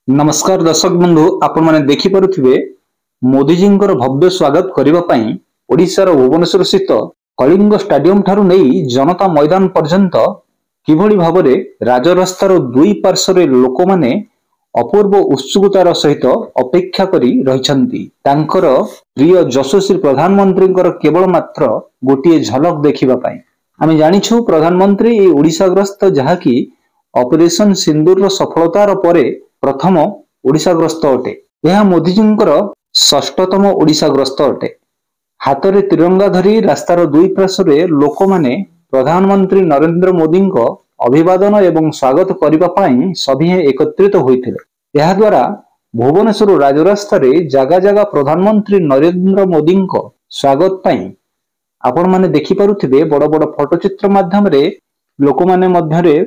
नमस्कार दर्शक बंधु आपण माने देखि पारुथिबे मोदीजींकर भव्य स्वागत करिबा पई ओडिशार भुवनेश्वर स्थित कलिंग स्टेडियम ठारू नेई जनता मैदान पर्यंत किभଳି भाबरे राजरास्तार दुई पार्श्वरे लोक माने अपूर्व उत्सुकतार सहित अपेक्षा करी रहिछंती तांकर प्रिय यशस्वी प्रधानमंत्रींकर केवल मात्र गोटिए झलक देखिबा पई। आमे जानिछु प्रधानमंत्री ए ओडिशा ग्रस्त जहाकी ऑपरेशन सिंदूर सफलतार परे प्रथम ओडिशा ग्रस्त अटे। यह मोदीजींकर षष्ठतम ओडिशा ग्रस्त अटे। हाथ में तिरंगा धरी रास्तार दुई पार्श्वरे लोक माने प्रधानमंत्री नरेंद्र मोदी को अभिवादन एवं स्वागत करिबा पई सभी एकत्रित होइथिले। यह द्वारा भुवनेश्वर राजरास्ता रे जगह जगह प्रधानमंत्री नरेंद्र मोदी को स्वागत पई आपण माने देखि पारुथिबे बड़ बड़ फोटोचित्र माध्यम रे लोक माने मध्यरे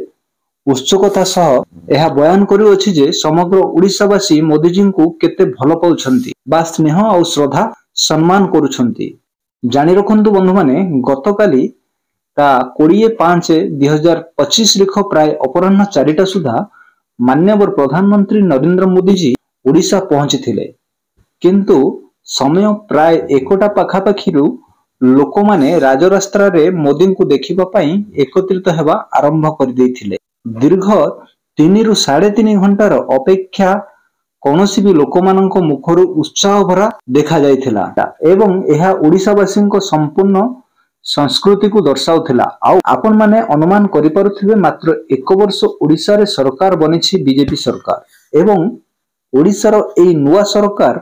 उत्सुकता सह यह बयान करुअछि जे समग्र ओडिशावासी मोदीजी को केते भल पाउछंती बा स्नेह और श्रद्धा सम्मान करुछंती। जानि रखंतु बंधु माने गतकाली ता 20/5/2025 लिख प्राय अपराह्न 4टा सुधा माननीय प्रधानमंत्री नरेंद्र मोदी जी ओडिशा पहुंचीथिले, किंतु समय प्राय 1टा पाखापाखिरु लोक माने राजरास्ता रे मोदी को देखिबा पई एकत्रित हेबा आरंभ कर दैथिले। दीर्घ 3 रु 3.5 घंटार अपेक्षा कौनसी भी लोक मानक मुखरु उत्साह भरा देखा जाइथिला एवं यह ओडिशावासी संपूर्ण संस्कृति को दर्शाउथिला। आ आपण माने अनुमान करि पारुथिबे मात्र 1 वर्ष ओडिशा रे सरकार बनिछि बीजेपी सरकार एवं ओडिशार एई नुवा सरकार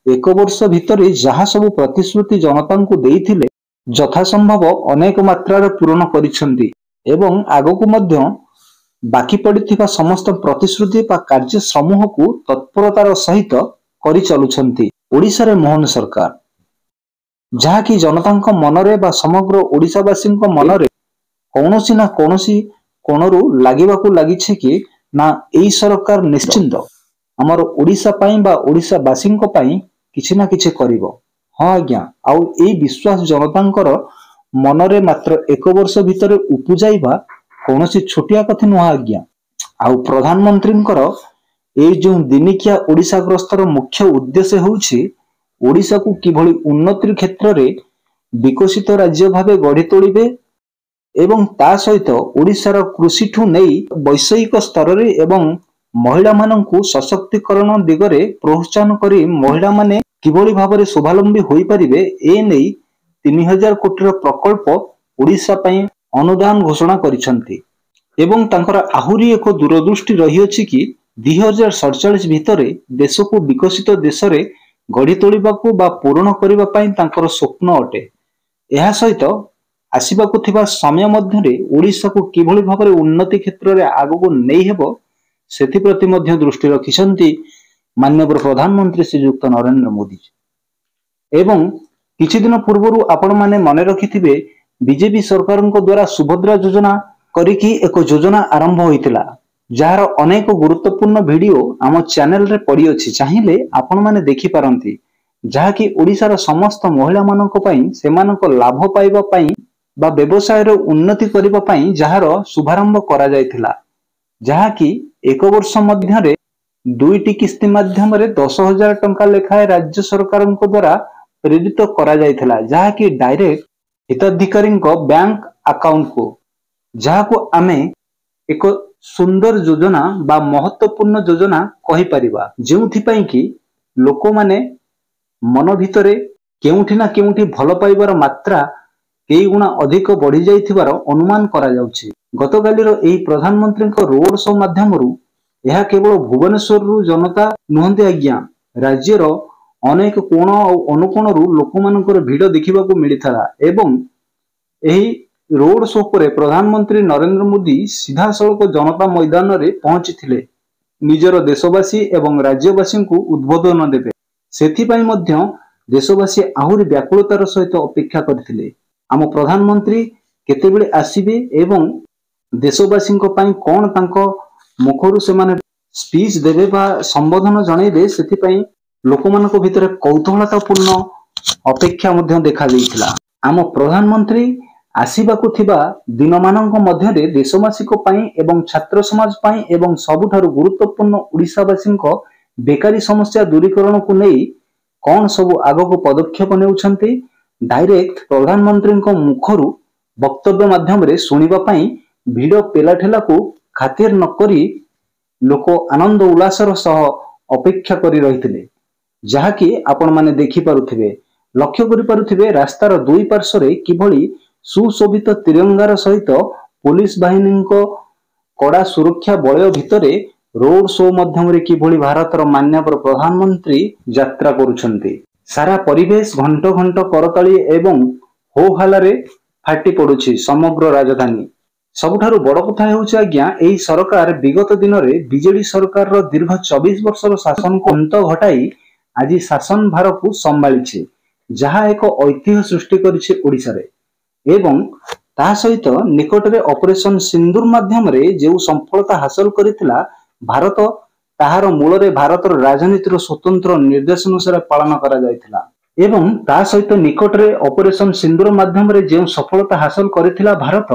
1 वर्ष भितरे जहा सब प्रतिश्रुति जनता को देइथिले यथासंभव अनेक मात्रा रे पूर्ण करिसंती एवं आगकु मध्य बाकी पड़िथिबा समस्त प्रतिश्रुति बा कार्य समूह को तत्परतार सहित करि चलुछंती ओडिशा रे मोहन सरकार, जहा कि जनता मनरे बा समग्र ओडिशावासी मनरे कौनसी ना कौनसी कोणरू लागिबाकू लागिछि कि ना एई सरकार निश्चिंत हमर ओडिशा पई बा ओडिशावासी पई किछि ना किछि करिवो। हां आज्ञा, आउ एई विश्वास जनतांकर मनरे मात्र 1 वर्ष भितरे उपजाइबा कौनसी छोटिया कथा नुह आज्ञा। आउ प्रधानमंत्रींकर ए जो दिनिकिया ओडिशा ग्रस्तर मुख्य उद्देश्य होउछि ओडिशा को किभଳି उन्नति क्षेत्र रे विकसित राज्य भाबे गढ़ी तोड़िबे एवं ता सहित ओडिशार कृषि ठु नेई वैषयिक स्तर रे एवं महिला माननकु सशक्तिकरण दिगरे प्रोत्साहन करी महिला माने किभଳି भाबरे स्वावलंबी होई परिबे ए नेई 3000 कोटी प्रकल्प ओडिशा पई अनुदान घोषणा करिसंती एवं तांकर आहुरी एक दूरदृष्टि रही अछि कि 2047 भितरे देश को विकसित देश रे गढ़ी तोड़िबाकू बा पूर्ण करिबा पई तांकर स्वप्न अटे। एहा सहित आसीबाकू थिबा समय मध्यरे ओडिशा को किभଳି भाबरे उन्नति क्षेत्र रे आगो नै हेबो सेति प्रति मध्य दृष्टि रखिसंती माननीय प्रधानमंत्री श्रीयुक्त नरेंद्र मोदी एवं किछि दिन पूर्वरु आपण माने मने रखिथिबे बीजेपी सरकार द्वारा सुभद्रा योजना करिकी एक योजना आरंभ होइतिला, जार अनेक गुरुत्वपूर्ण वीडियो आम चैनल रे पड़ी अछि, चाहिए आपण माने देखि पारंती, जहा कि ओडिशार समस्त महिला मानक पई सेमानक लाभ पाइबा पई बा व्यवसाय रो उन्नति करिबा पई जहार शुभारंभ करा जायतिला, जहा कि 1 वर्ष मध्य रे 2टी किस्ती माध्यम रे 10,000 टंका लेखाए राज्य सरकार द्वारा प्रेरित करा जायतिला, जहा कि डायरेक्ट हिताधिकारी बैंक अकाउंट को, जहा को आमे एक सुंदर योजना बा महत्वपूर्ण योजना कहि परिबा, जेउथि पई कि लोक माने मन भितरे केउठी ना केउठी भल पाइबार मात्रा कई गुणा अधिक बढ़ी जाइथिबार अनुमान करा जाउछि। गतकालीर एही प्रधानमंत्री रोड शो माध्यमरु यह केवल भुवनेश्वर रु जनता नुहंती आज्ञा, राज्यर अनेक कोण और अनुकोण रु लोक मानकर भीड़ देखिबाकू मिलिथला एवं एही रोड शो पर प्रधानमंत्री नरेंद्र मोदी सीधा सड़क जनता मैदान रे पहुंचीथिले निजर देशवासी एवं राज्यवासी को उद्बोधन देबे। सेथिपाई मध्य देशवासी आहुरी व्याकुलतार सहित अपेक्षा करथिले आम प्रधानमंत्री केतेबेले आसीबे एवं देशवासी पई कोन तांको मुखरु से माने स्पीच देबे बा संबोधन जणैबे। सेथिपाई लोकमानक भितरे कौतूहलतापूर्ण अपेक्षा मध्य देखा देइथिला। आम प्रधानमंत्री आसिबाकु थिबा दिनमानक मध्यरे देशवासीक पई एवं छात्र समाज पई एवं सबुठारु गुरुत्वपूर्ण ओडिसावासीक बेकारी समस्या दूरीकरण को नहीं कौन सब आगक पदक्षेप नेउछंती डायरेक्ट प्रधानमंत्री मुखरु वक्तव्य माध्यम शुणा भिड़ पेलाठेला को खातिर नकरी लोक आनंद उल्लासर सह अपेक्षा करी रहिथिले जहाँकि आपण माने देखि पारुथिबे लक्ष्य करि पारुथिबे रास्तार दुई पार्श्वरे किभଳି सुशोभित तिरंगार सहित पुलिस बाहिनी कड़ा सुरक्षा बलय भितरे रोड शो मध्यम किभଳି भारतर माननीय प्रधानमंत्री यात्रा करुछंती सारा परिवेश घंट घंट करताली एवं हो हल्ला फाटी पड़ुछि समग्र राजधानी सबुठारु बड़ कथा हेउछि आज्ञा एही सरकार विगत दिन में बीजेडी सरकार रो दीर्घ 24 वर्षर शासन को अंत घटाई आज शासन भार को संभाळिछि जहा एक ऐतिह्य सृष्टि करिछि ओडिसा रे एवं ता सहित निकट रे ऑपरेशन सिंदूर माध्यम रे जो सफलता हासिल करिथिला भारत ताहार मूल रे भारतर राजनीतिर स्वतंत्र निर्देशानुसार पालन करा जायथिला एवं ता सहित निकट रे ऑपरेशन सिंदूर माध्यम रे जो सफलता हासिल करिथिला भारत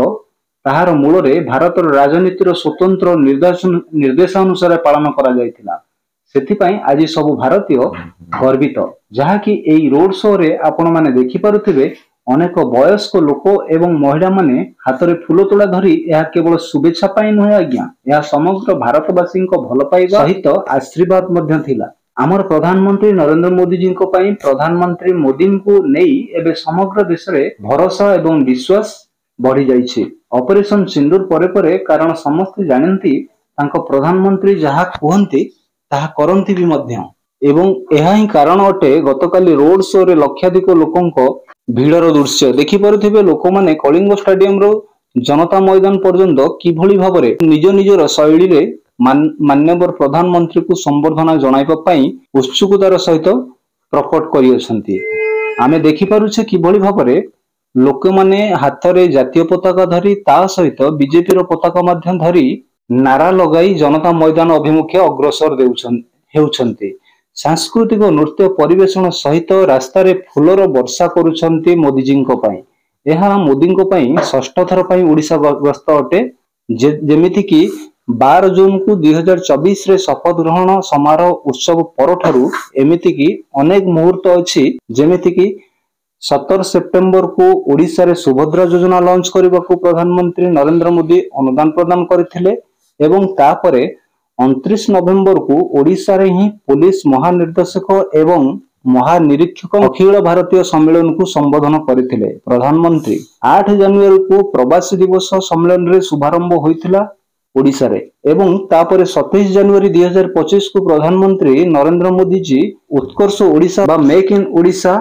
ताहार मूल रे भारतर राजनीतिर स्वतंत्र निर्देशानुसार पालन करा जायथिला सेथिपाई आज सब भारतीय गर्वित जहाँकि एई रोड शो रे आपण माने देखि पारुथिबे अनेक वयस्क लोक एवं महिला माने हाथ में फूल तोड़ा धरी यह केवल शुभेच्छा पाई नुहे आज्ञा यह समग्र भारतवासी भल पाइबा सहित आशीर्वाद मध्य थिला आमर प्रधानमंत्री नरेंद्र मोदी जी प्रधानमंत्री मोदी को नहीं एवं समग्र देश में भरोसा एवं विश्वास बढ़ी जाइए ऑपरेशन सिंदूर परे परे कारण समस्त जानती प्रधानमंत्री जहाँ कहती ताहा करंती भी मध्य एवं यह ही कारण अटे गतकाली रोड शो रे लक्षाधिक लोकंको भिड़र दृश्य देखि पारुथिबे लोक माने कलिंग स्टेडियम रो जनता मैदान पर्यंत किभଳି भाबरे निज निजर शैली रे माननीय प्रधानमंत्री को संबर्धना जणाइबा पई उत्सुकतार सहित प्रकट करि अछंती आमे देखि पारुछे किभଳି भाबरे लोक माने हाथ रे जातीय पताका धरी ता सहित बीजेपी रो पताका माध्यम धरी नारा लगाई जनता मैदान अभिमुखे अग्रसर हेउछंती सांस्कृतिक नृत्य परिवेषण सहित रास्तार फूलर वर्षा करुछंती मोदीजी मोदी षष्ठ थर ओडिशा गस्त अटे जेमिति कि 12 जून को 2024 रे शपथ ग्रहण समारोह उत्सव परठारु एमिति कि अनेक मुहूर्त अछि जेमिति कि 17 सेप्टेम्बर को ओडिशा रे सुभद्रा योजना लॉन्च करने को प्रधानमंत्री नरेंद्र मोदी अनुदान प्रदान करथिले एवं तापरे 29 नवेम्बर को ओडिशा रे ही पुलिस महानिर्देशक एवं महानिरीक्षक अखिल भारतीय सम्मेलन को संबोधन करथिले प्रधानमंत्री 8 जनवरी को प्रवासी दिवस सम्मेलन रे शुभारंभ होइथिला ओडिशा रे एवं तापरे 27 जनवरी 2025 को प्रधानमंत्री नरेंद्र मोदी जी उत्कर्ष ओडिशा बा मेक इन ओडिशा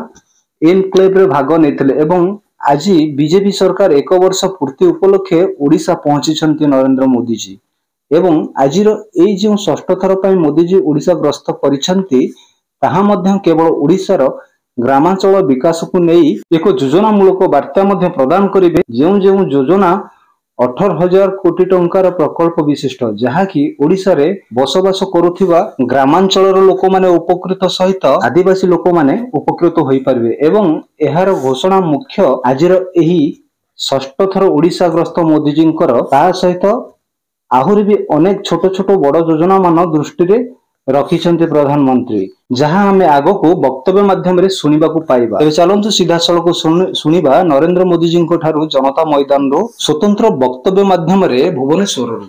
एनक्लेव रे भाग नेथिले एवं आज बीजेपी सरकार 1 वर्ष पूर्ति उपलक्षे ओडिशा पहुंची नरेंद्र मोदी जी एवं आज जो षष्ठ थर मोदीजी ओडिशा ग्रस्त करिसेंती ताहा मध्य केवल ओडिशार ग्रामांचल विकास को नहीं एक योजनामूलक वार्ता मध्य प्रदान करिवे जो योजना 18,000 कोटी टंकार प्रकल्प विशिष्ट जहाँकि ओडिशा रे बसवास करुथिबा ग्रामांचल लोक माने उपकृत सहित आदिवासी लोक माने उपकृत होई परिवे एवं एहार घोषणा मुख्य आजिर एही षष्ठ थर ओडिशा ग्रस्त मोदीजींकर ता सहित आहुरी भी अनेक छोट छोट बड़ योजना मान दृष्टि रे रखिछन्ते प्रधानमंत्री जहां हमें आगो को वक्तव्य माध्यम रे सुनिबा को पाइबा एबे चलंतु सीधा सड़क सुनिबा नरेंद्र मोदी जी को ठारू जनता मैदान रो स्वतंत्र वक्तव्य माध्यम रे भुवनेश्वर रो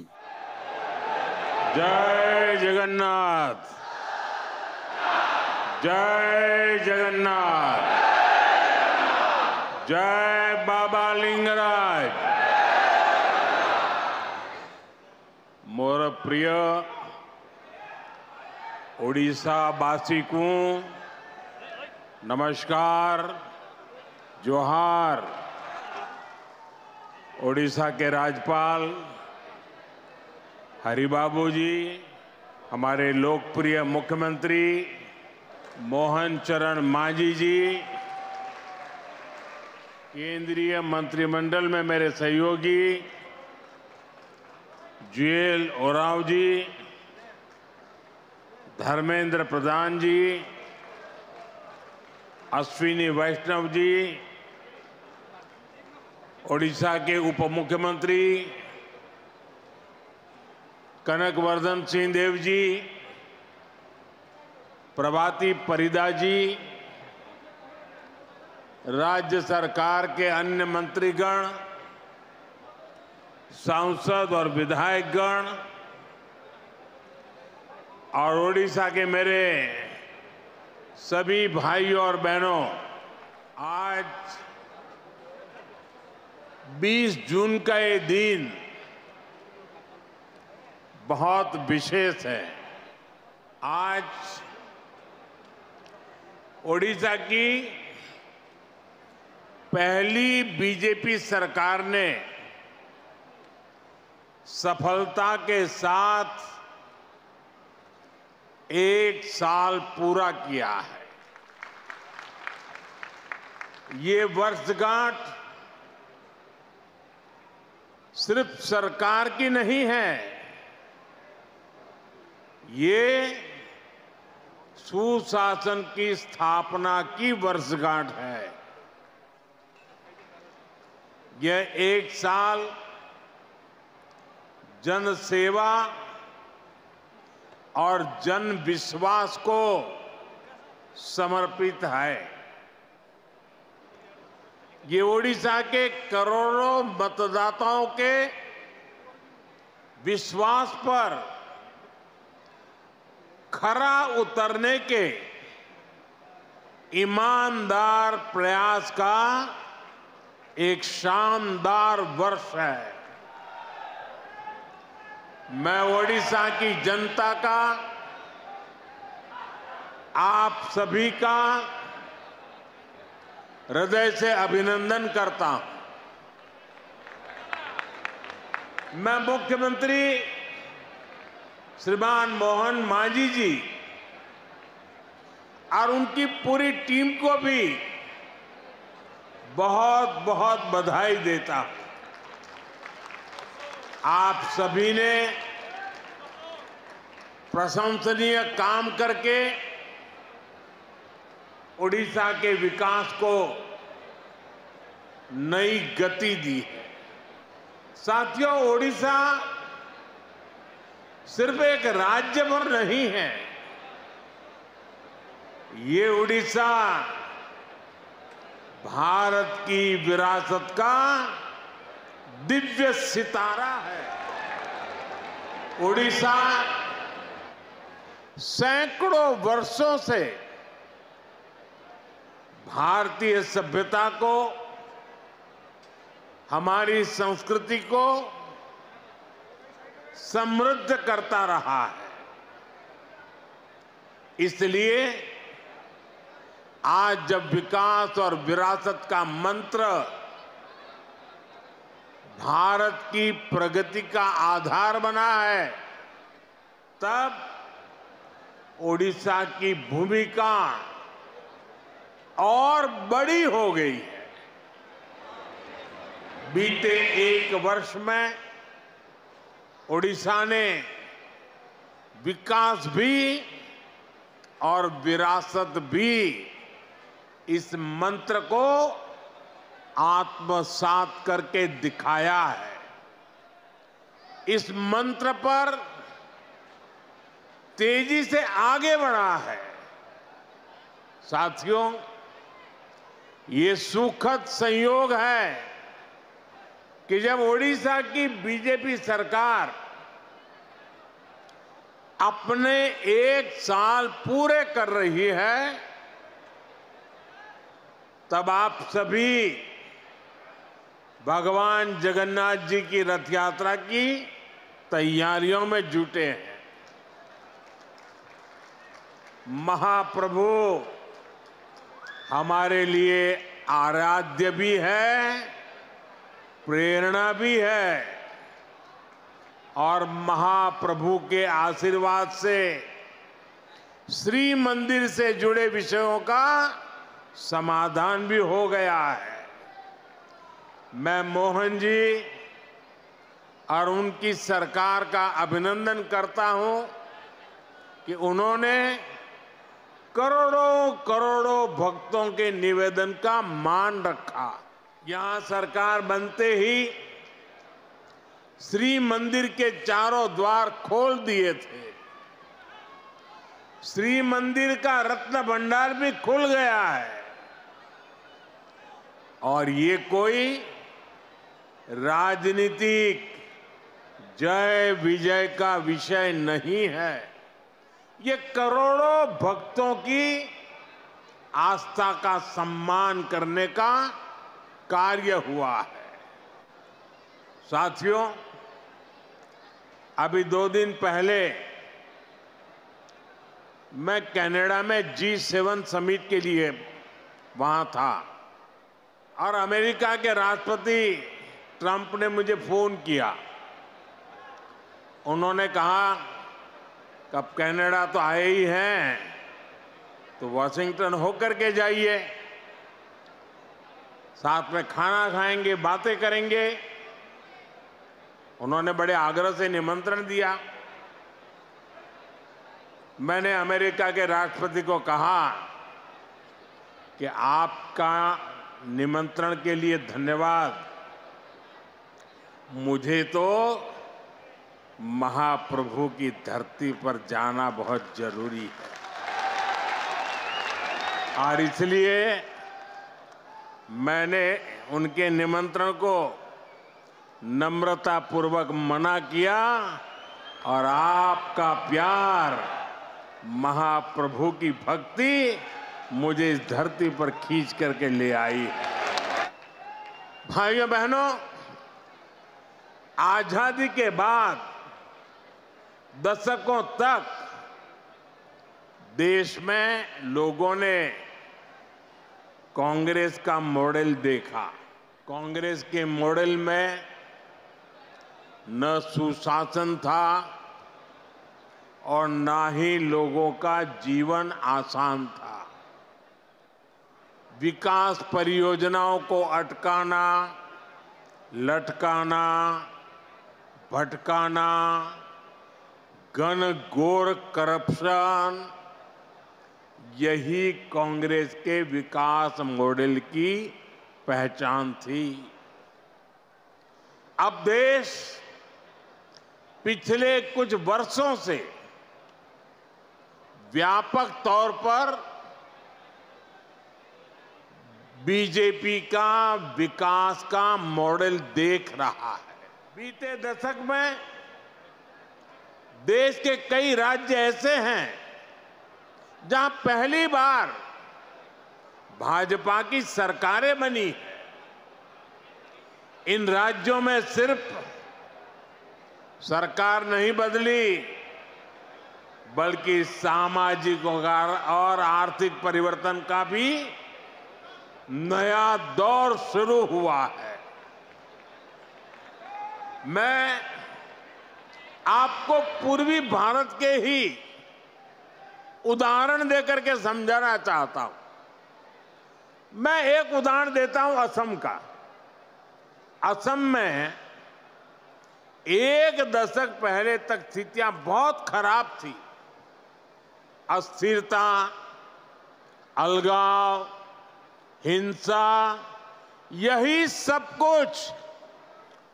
जय जगन्नाथ जय जगन्नाथ जय बाबा लिंगराज मोर प्रिय ओडिशा वासी को नमस्कार जोहार। ओडिशा के राज्यपाल हरिबाबू जी, हमारे लोकप्रिय मुख्यमंत्री मोहन चरण मांझी जी, केंद्रीय मंत्रिमंडल में मेरे सहयोगी जुएल ओराव जी, धर्मेंद्र प्रधान जी, अश्विनी वैष्णव जी, ओडिशा के उप मुख्यमंत्री कनकवर्धन सिंह देव जी, प्रभाती परिदा जी, राज्य सरकार के अन्य मंत्रीगण, सांसद और विधायकगण और ओडिशा के मेरे सभी भाइयों और बहनों, आज 20 जून का ये दिन बहुत विशेष है। आज ओडिशा की पहली बीजेपी सरकार ने सफलता के साथ 1 साल पूरा किया है। ये वर्षगांठ सिर्फ सरकार की नहीं है, ये सुशासन की स्थापना की वर्षगांठ है। यह 1 साल जन सेवा और जन विश्वास को समर्पित है। ये ओडिशा के करोड़ों मतदाताओं के विश्वास पर खरा उतरने के ईमानदार प्रयास का एक शानदार वर्ष है। मैं ओडिशा की जनता का, आप सभी का हृदय से अभिनंदन करता हूं। मैं मुख्यमंत्री श्रीमान मोहन मांझी जी और उनकी पूरी टीम को भी बहुत बहुत बधाई देता हूं। आप सभी ने प्रशंसनीय काम करके ओडिशा के विकास को नई गति दी है। साथियों, ओडिशा सिर्फ एक राज्य भर नहीं है, ये ओडिशा भारत की विरासत का दिव्य सितारा है। ओडिशा सैकड़ों वर्षों से भारतीय सभ्यता को, हमारी संस्कृति को समृद्ध करता रहा है। इसलिए आज जब विकास और विरासत का मंत्र भारत की प्रगति का आधार बना है, तब ओडिशा की भूमिका और बड़ी हो गई है। बीते 1 वर्ष में ओडिशा ने विकास भी और विरासत भी इस मंत्र को आत्मसात करके दिखाया है। इस मंत्र पर तेजी से आगे बढ़ा है। साथियों, ये सुखद संयोग है कि जब ओडिशा की बीजेपी सरकार अपने 1 साल पूरे कर रही है, तब आप सभी भगवान जगन्नाथ जी की रथ यात्रा की तैयारियों में जुटे हैं। महाप्रभु हमारे लिए आराध्य भी है, प्रेरणा भी है और महाप्रभु के आशीर्वाद से श्री मंदिर से जुड़े विषयों का समाधान भी हो गया है। मैं मोहन जी और उनकी सरकार का अभिनंदन करता हूं कि उन्होंने करोड़ों करोड़ों भक्तों के निवेदन का मान रखा यहां सरकार बनते ही श्री मंदिर के चारों द्वार खोल दिए थे। श्री मंदिर का रत्न भंडार भी खुल गया है। और ये कोई राजनीतिक जय विजय का विषय नहीं है। ये करोड़ों भक्तों की आस्था का सम्मान करने का कार्य हुआ है। साथियों, अभी 2 दिन पहले मैं कनाडा में G7 समिट के लिए वहां था और अमेरिका के राष्ट्रपति ट्रंप ने मुझे फोन किया। उन्होंने कहा कि अब कनाडा तो आए ही हैं, तो वॉशिंगटन होकर के जाइए, साथ में खाना खाएंगे, बातें करेंगे। उन्होंने बड़े आग्रह से निमंत्रण दिया। मैंने अमेरिका के राष्ट्रपति को कहा कि आपका निमंत्रण के लिए धन्यवाद, मुझे तो महाप्रभु की धरती पर जाना बहुत जरूरी है और इसलिए मैंने उनके निमंत्रण को नम्रतापूर्वक मना किया और आपका प्यार, महाप्रभु की भक्ति मुझे इस धरती पर खींच करके ले आई। भाइयों बहनों, आजादी के बाद दशकों तक देश में लोगों ने कांग्रेस का मॉडल देखा। कांग्रेस के मॉडल में न सुशासन था और ना ही लोगों का जीवन आसान था। विकास परियोजनाओं को अटकाना, लटकाना, भटकाना, घनघोर करप्शन, यही कांग्रेस के विकास मॉडल की पहचान थी। अब देश पिछले कुछ वर्षों से व्यापक तौर पर बीजेपी का विकास का मॉडल देख रहा है। बीते दशक में देश के कई राज्य ऐसे हैं जहां पहली बार भाजपा की सरकारें बनी है। इन राज्यों में सिर्फ सरकार नहीं बदली, बल्कि सामाजिक और आर्थिक परिवर्तन का भी नया दौर शुरू हुआ है। मैं आपको पूर्वी भारत के ही उदाहरण देकर के समझाना चाहता हूं। मैं एक उदाहरण देता हूं असम का। असम में 1 दशक पहले तक स्थितियां बहुत खराब थी। अस्थिरता, अलगाव, हिंसा, यही सब कुछ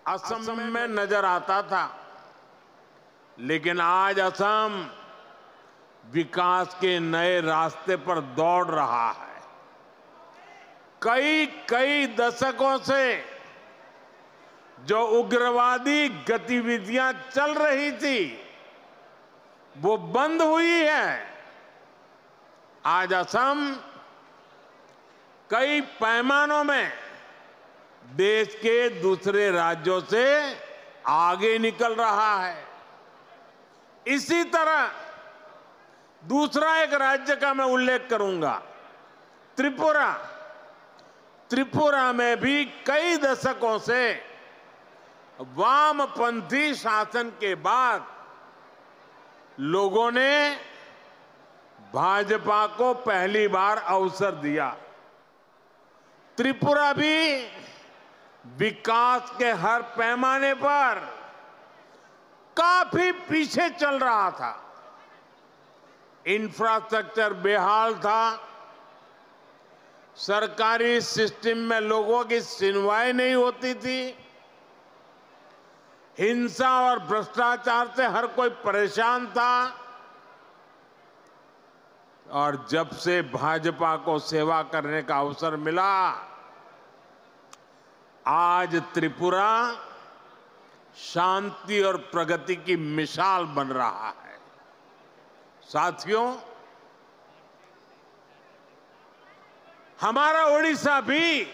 असम में नजर आता था। लेकिन आज असम विकास के नए रास्ते पर दौड़ रहा है। कई दशकों से जो उग्रवादी गतिविधियां चल रही थी वो बंद हुई है। आज असम कई पैमानों में देश के दूसरे राज्यों से आगे निकल रहा है। इसी तरह दूसरा एक राज्य का मैं उल्लेख करूंगा, त्रिपुरा। त्रिपुरा में भी कई दशकों से वामपंथी शासन के बाद लोगों ने भाजपा को पहली बार अवसर दिया। त्रिपुरा भी विकास के हर पैमाने पर काफी पीछे चल रहा था। इंफ्रास्ट्रक्चर बेहाल था, सरकारी सिस्टम में लोगों की सुनवाई नहीं होती थी। हिंसा और भ्रष्टाचार से हर कोई परेशान था। और जब से भाजपा को सेवा करने का अवसर मिला, आज त्रिपुरा शांति और प्रगति की मिसाल बन रहा है। साथियों, हमारा ओडिशा भी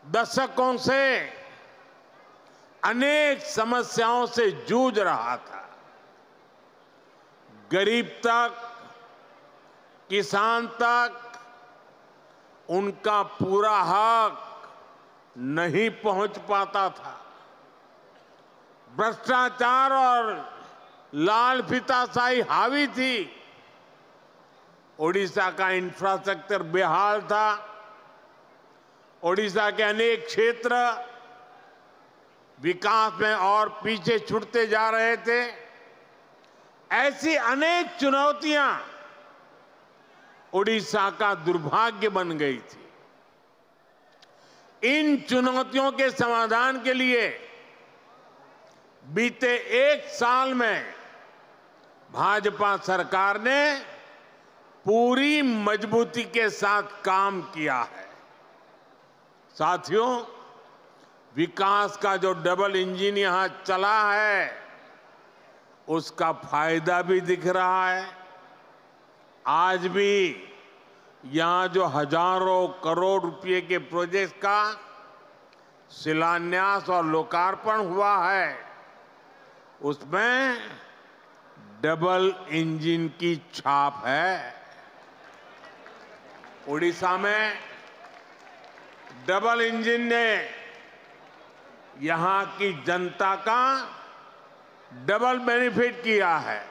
दशकों से अनेक समस्याओं से जूझ रहा था। गरीब तक, किसान तक उनका पूरा हक नहीं पहुंच पाता था। भ्रष्टाचार और लाल फीताशाही हावी थी। ओडिशा का इंफ्रास्ट्रक्चर बेहाल था। ओडिशा के अनेक क्षेत्र विकास में और पीछे छूटते जा रहे थे। ऐसी अनेक चुनौतियां ओडिशा का दुर्भाग्य बन गई थी। इन चुनौतियों के समाधान के लिए बीते 1 साल में भाजपा सरकार ने पूरी मजबूती के साथ काम किया है। साथियों, विकास का जो डबल इंजन यहां चला है, उसका फायदा भी दिख रहा है। आज भी यहां जो हजारों करोड़ रुपए के प्रोजेक्ट का शिलान्यास और लोकार्पण हुआ है, उसमें डबल इंजन की छाप है। ओडिशा में डबल इंजन ने यहां की जनता का डबल बेनिफिट किया है।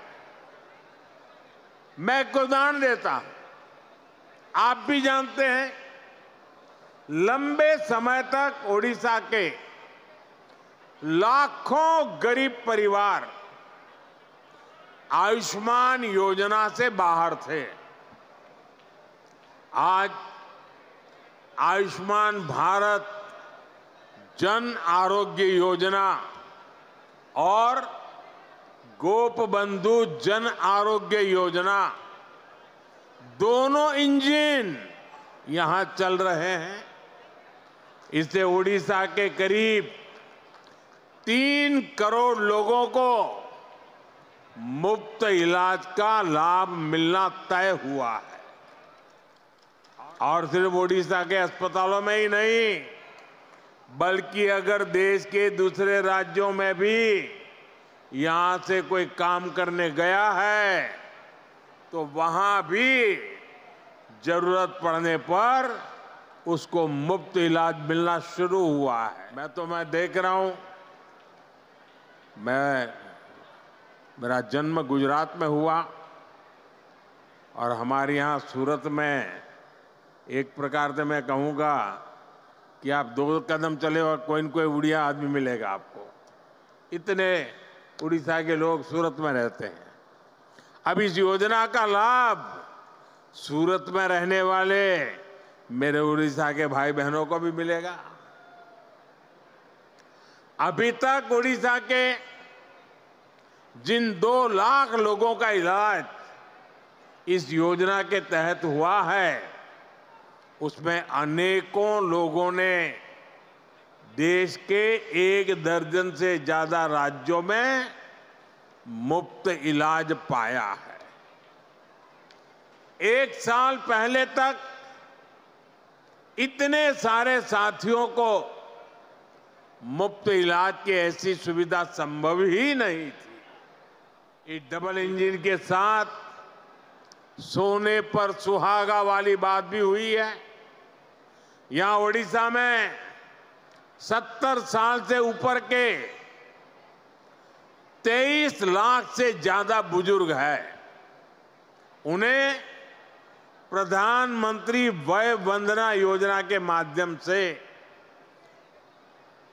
मैं एक उदाहरण देता हूं। आप भी जानते हैं, लंबे समय तक ओडिशा के लाखों गरीब परिवार आयुष्मान योजना से बाहर थे। आज आयुष्मान भारत जन आरोग्य योजना और गोपबंधु जन आरोग्य योजना, दोनों इंजन यहां चल रहे हैं। इससे ओडिशा के करीब 3 करोड़ लोगों को मुफ्त इलाज का लाभ मिलना तय हुआ है। और सिर्फ ओडिशा के अस्पतालों में ही नहीं, बल्कि अगर देश के दूसरे राज्यों में भी यहां से कोई काम करने गया है, तो वहां भी जरूरत पड़ने पर उसको मुफ्त इलाज मिलना शुरू हुआ है। मैं देख रहा हूं, मेरा जन्म गुजरात में हुआ और हमारे यहाँ सूरत में एक प्रकार से मैं कहूँगा कि आप 2 कदम चले और कोई न कोई उड़िया आदमी मिलेगा आपको। इतने उड़ीसा के लोग सूरत में रहते हैं। अब इस योजना का लाभ सूरत में रहने वाले मेरे उड़ीसा के भाई बहनों को भी मिलेगा। अभी तक उड़ीसा के जिन 2 लाख लोगों का इलाज इस योजना के तहत हुआ है, उसमें अनेकों लोगों ने देश के 1 दर्जन से ज्यादा राज्यों में मुफ्त इलाज पाया है। 1 साल पहले तक इतने सारे साथियों को मुफ्त इलाज की ऐसी सुविधा संभव ही नहीं थी। इस डबल इंजन के साथ सोने पर सुहागा वाली बात भी हुई है। यहां ओडिशा में 70 साल से ऊपर के 23 लाख से ज्यादा बुजुर्ग हैं। उन्हें प्रधानमंत्री वय वंदना योजना के माध्यम से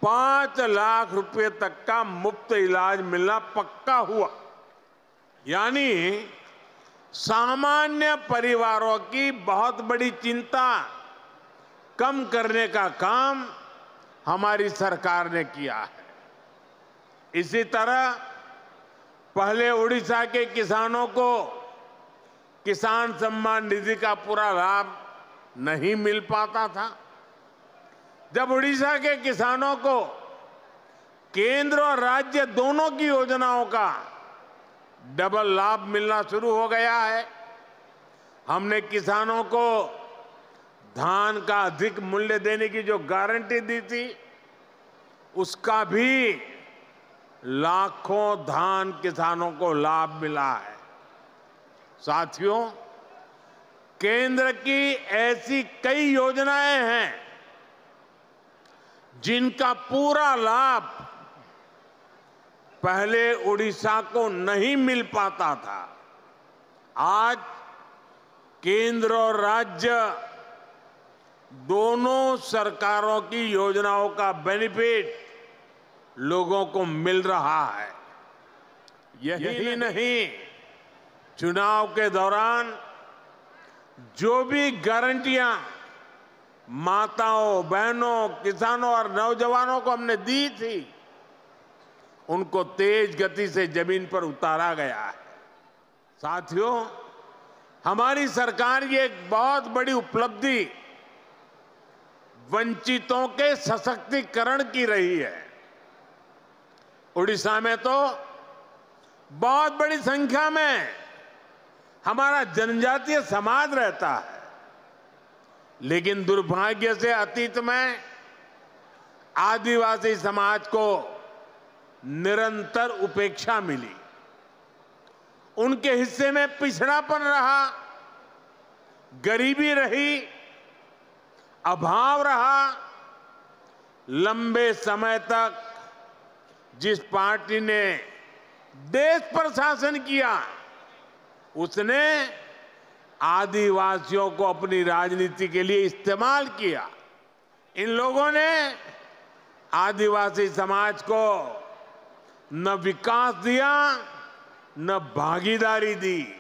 5 लाख रुपए तक का मुफ्त इलाज मिलना पक्का हुआ। यानी सामान्य परिवारों की बहुत बड़ी चिंता कम करने का काम हमारी सरकार ने किया है। इसी तरह पहले उड़ीसा के किसानों को किसान सम्मान निधि का पूरा लाभ नहीं मिल पाता था। जब उड़ीसा के किसानों को केंद्र और राज्य दोनों की योजनाओं का डबल लाभ मिलना शुरू हो गया है, हमने किसानों को धान का अधिक मूल्य देने की जो गारंटी दी थी, उसका भी लाखों धान किसानों को लाभ मिला है। साथियों, केंद्र की ऐसी कई योजनाएं हैं जिनका पूरा लाभ पहले उड़ीसा को नहीं मिल पाता था। आज केंद्र और राज्य दोनों सरकारों की योजनाओं का बेनिफिट लोगों को मिल रहा है। यही नहीं, चुनाव के दौरान जो भी गारंटियां माताओं, बहनों, किसानों और नौजवानों को हमने दी थी, उनको तेज गति से जमीन पर उतारा गया है। साथियों, हमारी सरकार की एक बहुत बड़ी उपलब्धि वंचितों के सशक्तिकरण की रही है। उड़ीसा में तो बहुत बड़ी संख्या में हमारा जनजातीय समाज रहता है, लेकिन दुर्भाग्य से अतीत में आदिवासी समाज को निरंतर उपेक्षा मिली। उनके हिस्से में पिछड़ापन रहा, गरीबी रही, अभाव रहा। लंबे समय तक जिस पार्टी ने देश पर शासन किया, उसने आदिवासियों को अपनी राजनीति के लिए इस्तेमाल किया। इन लोगों ने आदिवासी समाज को न विकास दिया, न भागीदारी दी।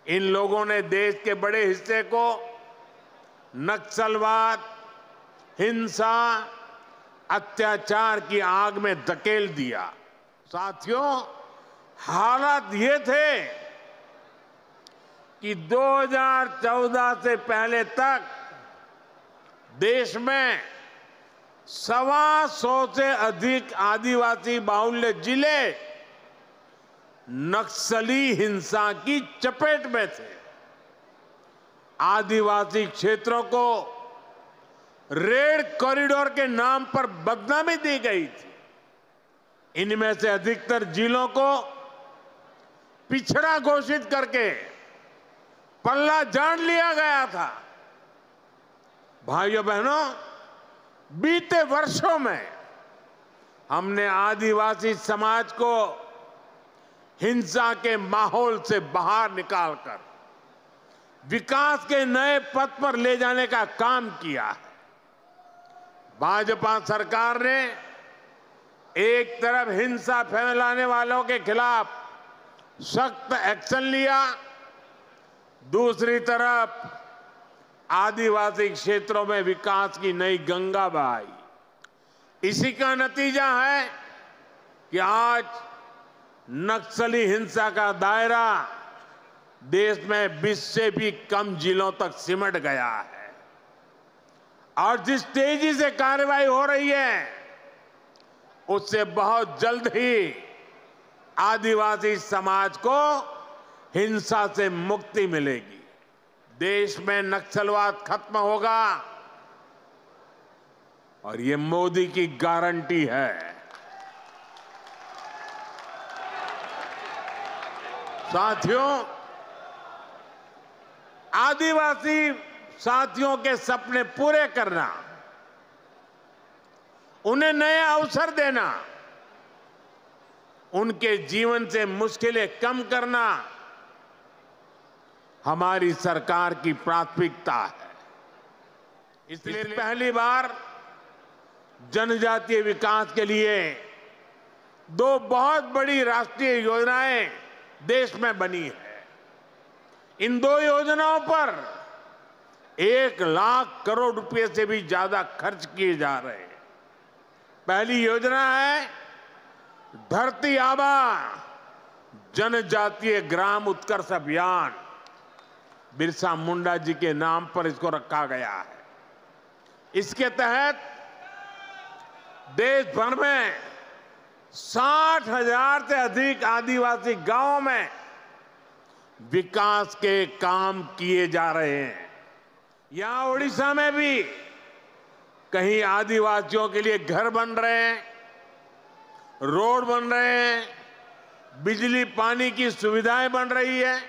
इन लोगों ने देश के बड़े हिस्से को नक्सलवाद, हिंसा, अत्याचार की आग में धकेल दिया। साथियों, हालात ये थे कि 2014 से पहले तक देश में 125 से अधिक आदिवासी बाहुल्य जिले नक्सली हिंसा की चपेट में थे। आदिवासी क्षेत्रों को रेड कॉरिडोर के नाम पर बदनामी दी गई थी। इनमें से अधिकतर जिलों को पिछड़ा घोषित करके पल्ला झाड़ लिया गया था। भाइयों बहनों, बीते वर्षों में हमने आदिवासी समाज को हिंसा के माहौल से बाहर निकालकर विकास के नए पथ पर ले जाने का काम किया है। भाजपा सरकार ने एक तरफ हिंसा फैलाने वालों के खिलाफ सख्त एक्शन लिया, दूसरी तरफ आदिवासी क्षेत्रों में विकास की नई गंगा बहाई। इसी का नतीजा है कि आज नक्सली हिंसा का दायरा देश में 20 से भी कम जिलों तक सिमट गया है। और जिस तेजी से कार्रवाई हो रही है, उससे बहुत जल्द ही आदिवासी समाज को हिंसा से मुक्ति मिलेगी। देश में नक्सलवाद खत्म होगा और ये मोदी की गारंटी है। साथियों, आदिवासी साथियों के सपने पूरे करना, उन्हें नए अवसर देना, उनके जीवन से मुश्किलें कम करना हमारी सरकार की प्राथमिकता है। इसलिए पहली बार जनजातीय विकास के लिए 2 बहुत बड़ी राष्ट्रीय योजनाएं देश में बनी है। इन दो योजनाओं पर 1,00,000 करोड़ रुपए से भी ज्यादा खर्च किए जा रहे हैं। पहली योजना है धरती आबा जनजातीय ग्राम उत्कर्ष अभियान। बिरसा मुंडा जी के नाम पर इसको रखा गया है। इसके तहत देश भर में 60,000 से अधिक आदिवासी गांवों में विकास के काम किए जा रहे हैं। यहां ओडिशा में भी कहीं आदिवासियों के लिए घर बन रहे हैं, रोड बन रहे हैं, बिजली पानी की सुविधाएं बन रही है।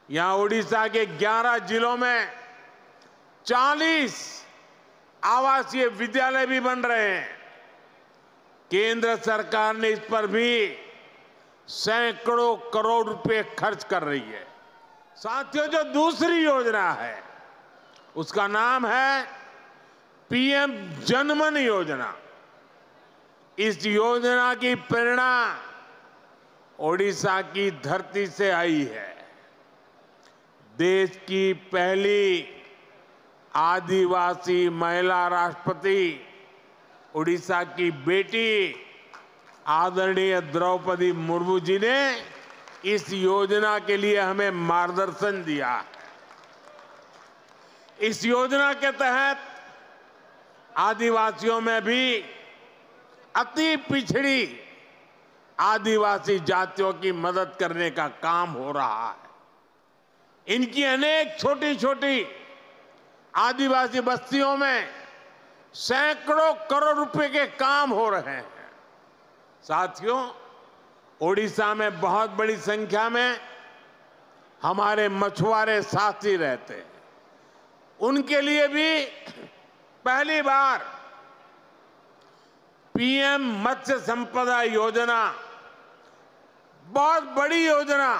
यहां ओडिशा के 11 जिलों में 40 आवासीय विद्यालय भी बन रहे हैं। केंद्र सरकार ने इस पर भी सैकड़ों करोड़ रुपए खर्च कर रही है। साथियों, जो दूसरी योजना है उसका नाम है पीएम जनमन योजना। इस योजना की प्रेरणा ओडिशा की धरती से आई है। देश की पहली आदिवासी महिला राष्ट्रपति ओडिशा की बेटी आदरणीय द्रौपदी मुर्मू जी ने इस योजना के लिए हमें मार्गदर्शन दिया। इस योजना के तहत आदिवासियों में भी अति पिछड़ी आदिवासी जातियों की मदद करने का काम हो रहा है। इनकी अनेक छोटी छोटी आदिवासी बस्तियों में सैकड़ों करोड़ रुपए के काम हो रहे हैं। साथियों, ओडिशा में बहुत बड़ी संख्या में हमारे मछुआरे साथी रहते हैं। उनके लिए भी पहली बार पीएम मत्स्य संपदा योजना, बहुत बड़ी योजना,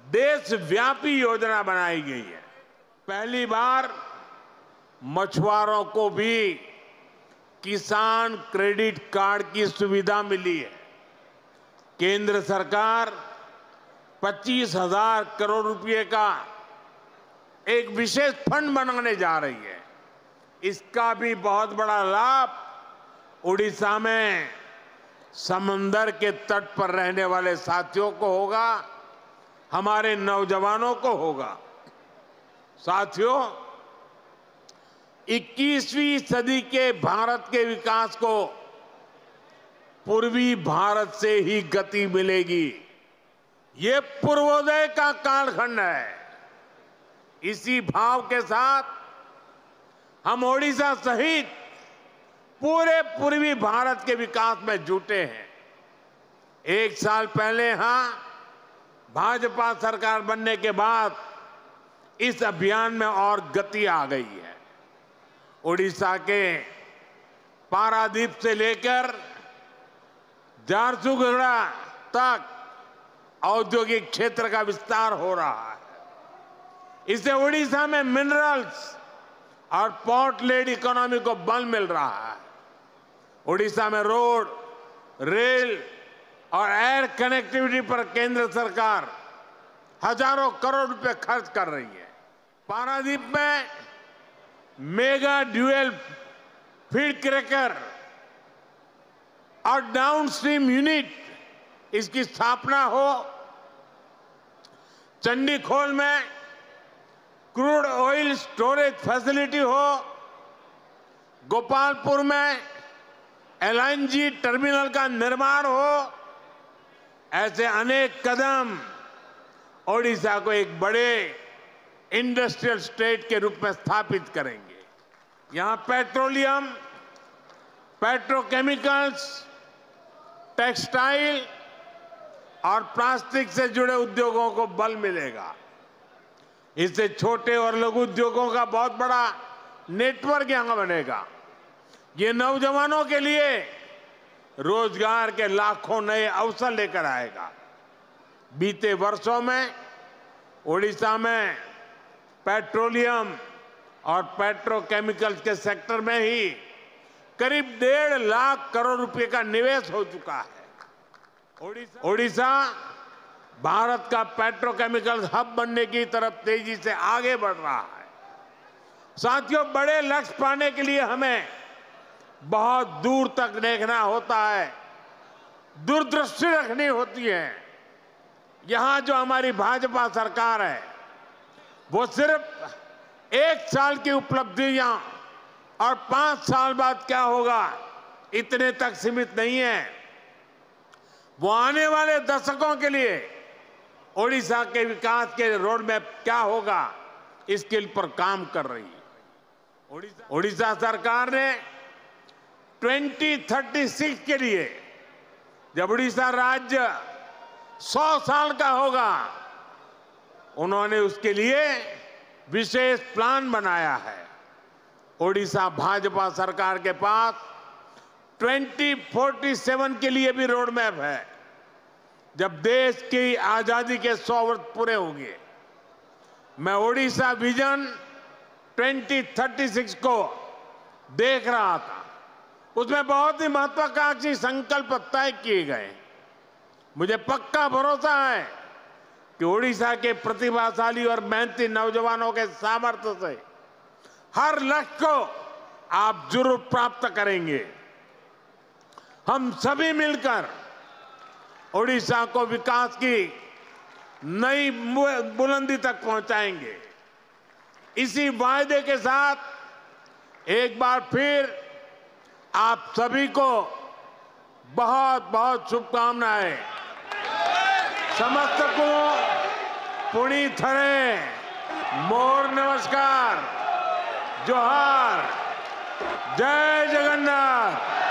देशव्यापी योजना बनाई गई है। पहली बार मछुआरों को भी किसान क्रेडिट कार्ड की सुविधा मिली है। केंद्र सरकार 25,000 करोड़ रुपए का एक विशेष फंड बनाने जा रही है। इसका भी बहुत बड़ा लाभ उड़ीसा में समंदर के तट पर रहने वाले साथियों को होगा, हमारे नौजवानों को होगा। साथियों, 21वीं सदी के भारत के विकास को पूर्वी भारत से ही गति मिलेगी। ये पूर्वोदय का कालखंड है। इसी भाव के साथ हम ओडिशा सहित पूरे पूर्वी भारत के विकास में जुटे हैं। 1 साल पहले यहां भाजपा सरकार बनने के बाद इस अभियान में और गति आ गई है। ओडिशा के पारादीप से लेकर झारसुगुड़ा तक औद्योगिक क्षेत्र का विस्तार हो रहा है। इससे ओडिशा में मिनरल्स और पोर्ट लेड इकोनॉमी को बल मिल रहा है। ओडिशा में रोड, रेल और एयर कनेक्टिविटी पर केंद्र सरकार हजारों करोड़ रुपए खर्च कर रही है। पारादीप में मेगा ड्यूएल फीड क्रैकर और डाउनस्ट्रीम यूनिट, इसकी स्थापना हो। चंडीखोल में क्रूड ऑयल स्टोरेज फैसिलिटी हो। गोपालपुर में एलएनजी टर्मिनल का निर्माण हो। ऐसे अनेक कदम ओडिशा को एक बड़े इंडस्ट्रियल स्टेट के रूप में स्थापित करेंगे। यहां पेट्रोलियम, पेट्रोकेमिकल्स, टेक्सटाइल और प्लास्टिक से जुड़े उद्योगों को बल मिलेगा। इससे छोटे और लघु उद्योगों का बहुत बड़ा नेटवर्क यहां बनेगा। ये नौजवानों के लिए रोजगार के लाखों नए अवसर लेकर आएगा। बीते वर्षों में ओडिशा में पेट्रोलियम और पेट्रोकेमिकल्स के सेक्टर में ही करीब 1.5 लाख करोड़ रुपए का निवेश हो चुका है। ओडिशा भारत का पेट्रोकेमिकल हब बनने की तरफ तेजी से आगे बढ़ रहा है। साथियों, बड़े लक्ष्य पाने के लिए हमें बहुत दूर तक देखना होता है, दूरदृष्टि रखनी होती है। यहां जो हमारी भाजपा सरकार है वो सिर्फ 1 साल की उपलब्धियां और 5 साल बाद क्या होगा इतने तक सीमित नहीं है। वो आने वाले दशकों के लिए ओडिशा के विकास के रोड मैप क्या होगा इसके पर काम कर रही है। ओडिशा सरकार ने 2036 के लिए, जब उड़ीसा राज्य 100 साल का होगा, उन्होंने उसके लिए विशेष प्लान बनाया है। ओडिशा भाजपा सरकार के पास 2047 के लिए भी रोड मैप है, जब देश की आजादी के 100 वर्ष पूरे होंगे। मैं ओडिशा विजन 2036 को देख रहा था, उसमें बहुत ही महत्वाकांक्षी संकल्प तय किए गए। मुझे पक्का भरोसा है कि ओडिशा के प्रतिभाशाली और मेहनती नौजवानों के सामर्थ्य से हर लक्ष्य को आप जरूर प्राप्त करेंगे। हम सभी मिलकर ओडिशा को विकास की नई बुलंदी तक पहुंचाएंगे। इसी वायदे के साथ एक बार फिर आप सभी को बहुत बहुत शुभकामनाएं। समस्तको पुणी थरे मोर नमस्कार, जोहार, जय जगन्नाथ।